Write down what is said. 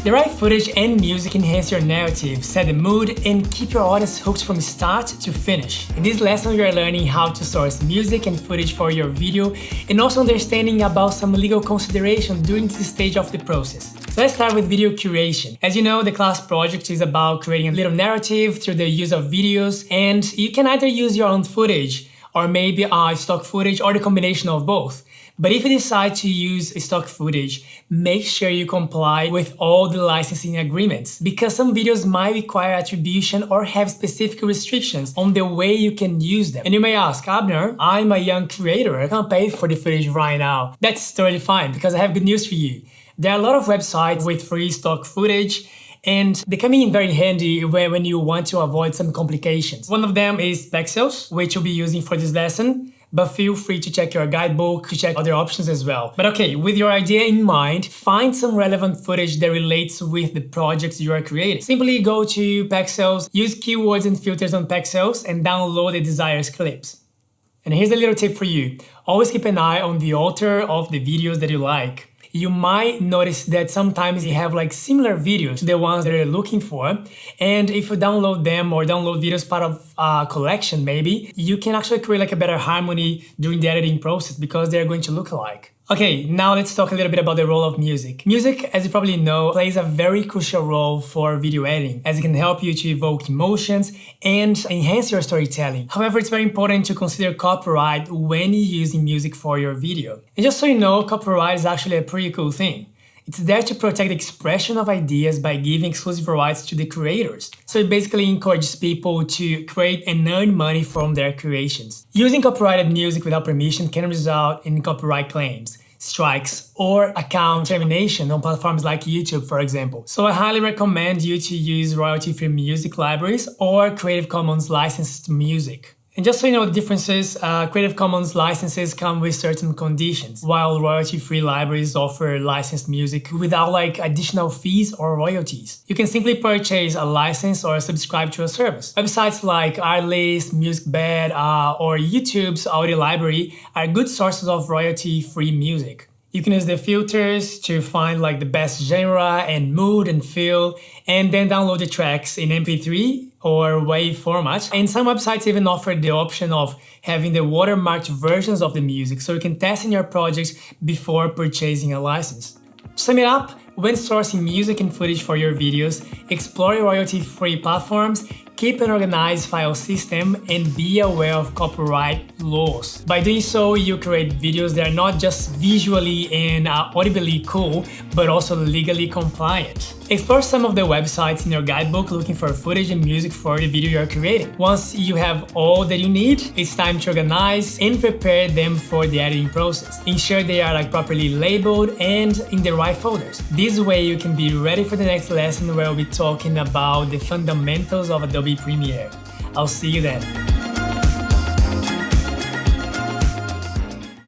The right footage and music enhance your narrative, set the mood, and keep your audience hooked from start to finish. In this lesson, we are learning how to source music and footage for your video, and also understanding about some legal consideration during this stage of the process. So let's start with video curation. As you know, the class project is about creating a little narrative through the use of videos, and you can either use your own footage or maybe stock footage or the combination of both. But if you decide to use stock footage, make sure you comply with all the licensing agreements, because some videos might require attribution or have specific restrictions on the way you can use them. And you may ask, Abner, I'm a young creator, I can't pay for the footage right now. That's totally fine, because I have good news for you. There are a lot of websites with free stock footage, and they come in very handy when you want to avoid some complications. One of them is Pexels, which you'll be using for this lesson, but feel free to check your guidebook to check other options as well. But okay, with your idea in mind, find some relevant footage that relates with the projects you are creating. Simply go to Pexels, use keywords and filters on Pexels, and download the desired clips. And here's a little tip for you. Always keep an eye on the author of the videos that you like. You might notice that sometimes you have like similar videos to the ones that you're looking for. And if you download them or download videos part of a collection maybe, you can actually create like a better harmony during the editing process because they're going to look alike. Okay, now let's talk a little bit about the role of music. Music, as you probably know, plays a very crucial role for video editing, as it can help you to evoke emotions and enhance your storytelling. However, it's very important to consider copyright when you're using music for your video. And just so you know, copyright is actually a pretty cool thing. It's there to protect the expression of ideas by giving exclusive rights to the creators. So it basically encourages people to create and earn money from their creations. Using copyrighted music without permission can result in copyright claims, strikes, or account termination on platforms like YouTube, for example. So I highly recommend you to use royalty-free music libraries or Creative Commons licensed music. And just so you know the differences, Creative Commons licenses come with certain conditions, while royalty-free libraries offer licensed music without like additional fees or royalties. You can simply purchase a license or subscribe to a service. Websites like Artlist, MusicBed, or YouTube's audio library are good sources of royalty-free music. You can use the filters to find like the best genre and mood and feel, and then download the tracks in MP3 or WAV format. And some websites even offer the option of having the watermarked versions of the music, so you can test in your projects before purchasing a license. To sum it up, when sourcing music and footage for your videos, explore royalty-free platforms, keep an organized file system, and be aware of copyright laws. By doing so, you create videos that are not just visually and audibly cool, but also legally compliant. Explore some of the websites in your guidebook looking for footage and music for the video you're creating. Once you have all that you need, it's time to organize and prepare them for the editing process. Ensure they are like properly labeled and in the right folders. This way you can be ready for the next lesson where we'll be talking about the fundamentals of Adobe Premiere. I'll see you then.